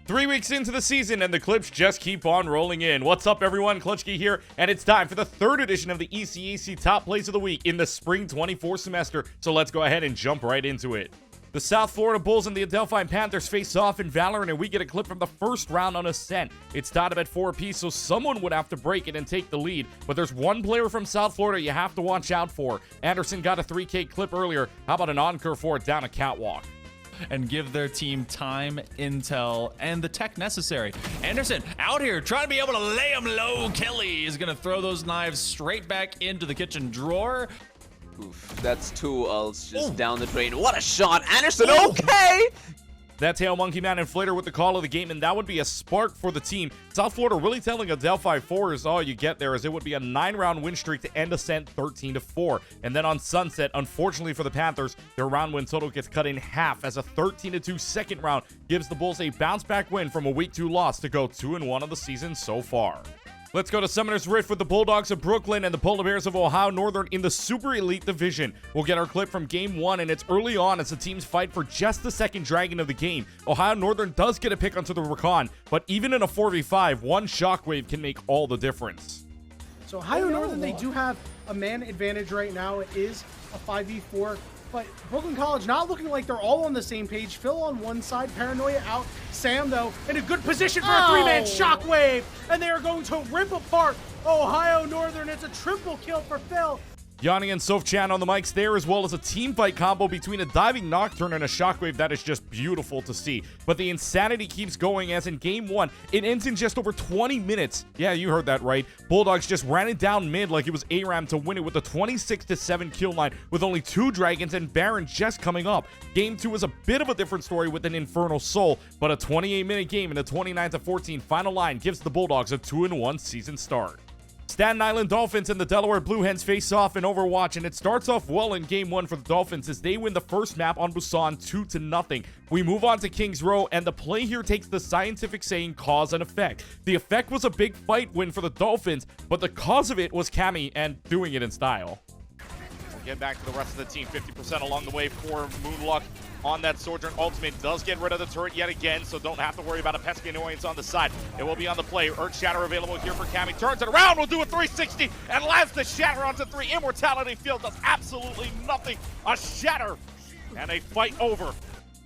3 weeks into the season, and the clips just keep on rolling in. What's up, everyone? Clutchkey here, and it's time for the third edition of the ECAC Top Plays of the Week in the Spring 24 semester, so let's go ahead and jump right into it. The South Florida Bulls and the Adelphi Panthers face off in Valorant, and we get a clip from the first round on Ascent. It's tied up at 4 apiece, so someone would have to break it and take the lead, but there's one player from South Florida you have to watch out for. Anderson got a 3K clip earlier. How about an encore for it down a catwalk? And give their team time, intel, and the tech necessary. Anderson out here trying to be able to lay him low. Kelly is going to throw those knives straight back into the kitchen drawer. Oof, that's 2 ults just down the drain. What a shot, Anderson, okay! That's Hail Monkey Man Inflator with the call of the game, and that would be a spark for the team. South Florida really telling Adelphi 4 is all you get there, as it would be a 9-round win streak to end Ascent 13-4. And then on Sunset, unfortunately for the Panthers, their round win total gets cut in half, as a 13-2 second round gives the Bulls a bounce-back win from a Week 2 loss to go 2-1 of the season so far. Let's go to Summoner's Rift with the Bulldogs of Brooklyn and the Polar Bears of Ohio Northern in the Super Elite Division. We'll get our clip from Game 1, and it's early on as the teams fight for just the second dragon of the game. Ohio Northern does get a pick onto the Recon, but even in a 4v5, one Shockwave can make all the difference. So Ohio Northern, they do have a man advantage right now. It is a 5v4. But Brooklyn College not looking like they're all on the same page. Phil on one side, Paranoia out. Sam, though, in a good position for a 3-man Shockwave. And they are going to rip apart Ohio Northern. It's a triple kill for Phil. Yanni and Sofchan on the mics there, as well as a team fight combo between a diving Nocturne and a Shockwave that is just beautiful to see. But the insanity keeps going, as in Game 1, it ends in just over 20 minutes. Yeah, you heard that right. Bulldogs just ran it down mid like it was ARAM to win it with a 26-7 kill line with only 2 Dragons and Baron just coming up. Game 2 is a bit of a different story with an Infernal Soul, but a 28-minute game and a 29-14 final line gives the Bulldogs a 2-1 season start. Staten Island Dolphins and the Delaware Blue Hens face off in Overwatch, and it starts off well in Game 1 for the Dolphins as they win the first map on Busan 2-0. We move on to Kings Row, and the play here takes the scientific saying cause and effect. The effect was a big fight win for the Dolphins, but the cause of it was Cammy and doing it in style. We'll get back to the rest of the team. 50% along the way for Moonluck on that Sojourn ultimate. Does get rid of the turret yet again, so don't have to worry about a pesky annoyance on the side. It will be on the play. Earth Shatter available here for Cammy. Turns it around, will do a 360, and lands the Shatter onto 3. Immortality Field does absolutely nothing. A Shatter, and a fight over.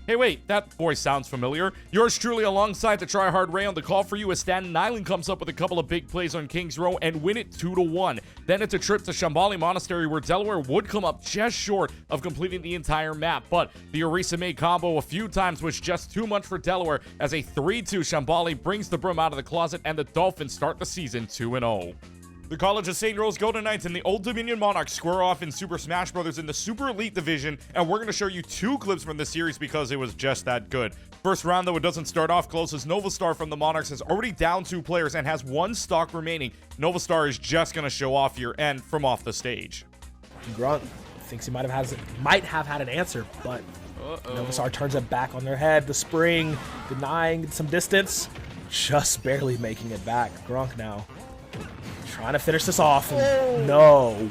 Hey, wait, that voice sounds familiar. Yours truly alongside the Tryhard Ray on the call for you as Staten Island comes up with a couple of big plays on Kings Row and win it 2-1. Then it's a trip to Shambhala Monastery where Delaware would come up just short of completing the entire map, but the Orisa May combo a few times was just too much for Delaware as a 3-2 Shambhala brings the broom out of the closet and the Dolphins start the season 2-0. The College of St. Rose Golden Knights and the Old Dominion Monarchs square off in Super Smash Bros. In the Super Elite Division, and we're going to show you 2 clips from this series because it was just that good. First round, though, it doesn't start off close as Novastar from the Monarchs is already down 2 players and has 1 stock remaining. Novastar is just going to show off here and from off the stage. Grunt thinks he might have had an answer, but Novastar turns it back on their head. The spring denying some distance, just barely making it back. Grunk now trying to finish this off. No.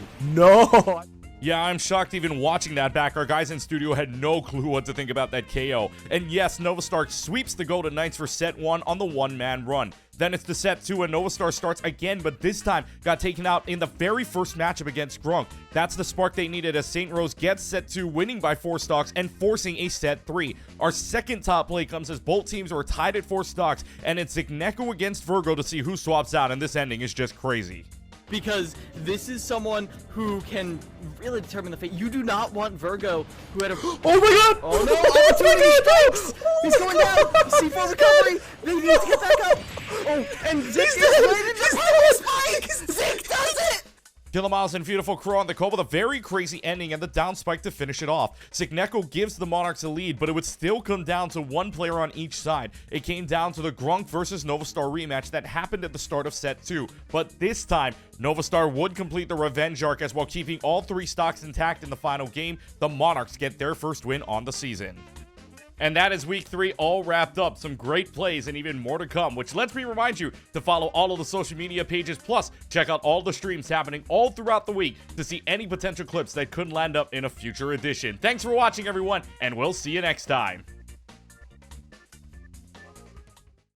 Yeah, I'm shocked even watching that back. Our guys in studio had no clue what to think about that KO. And yes, Novastar sweeps the Golden Knights for set 1 on the 1-man run. Then it's to set 2 and Novastar starts again, but this time got taken out in the very first matchup against Grunk. That's the spark they needed as St. Rose gets set 2, winning by 4 stocks and forcing a set 3. Our second top play comes as both teams are tied at 4 stocks, and it's Zigneko against Virgo to see who swaps out, and this ending is just crazy. Because this is someone who can really determine the fate. You do not want Virgo, who had a Oh my god! oh no! Opportunity strikes! He's going down. C4 recovery. They need to get back up. Oh, and Zik is ready to just the spike. Zik does it. Kilamiles and Beautiful Crow on the call with a very crazy ending and the down spike to finish it off. Zigneko gives the Monarchs a lead, but it would still come down to 1 player on each side. It came down to the Grunk versus Novastar rematch that happened at the start of set 2. But this time, Novastar would complete the revenge arc as while keeping all 3 stocks intact in the final game, the Monarchs get their first win on the season. And that is week 3 all wrapped up. Some great plays and even more to come, which lets me remind you to follow all of the social media pages, plus check out all the streams happening all throughout the week to see any potential clips that could land up in a future edition. Thanks for watching, everyone, and we'll see you next time.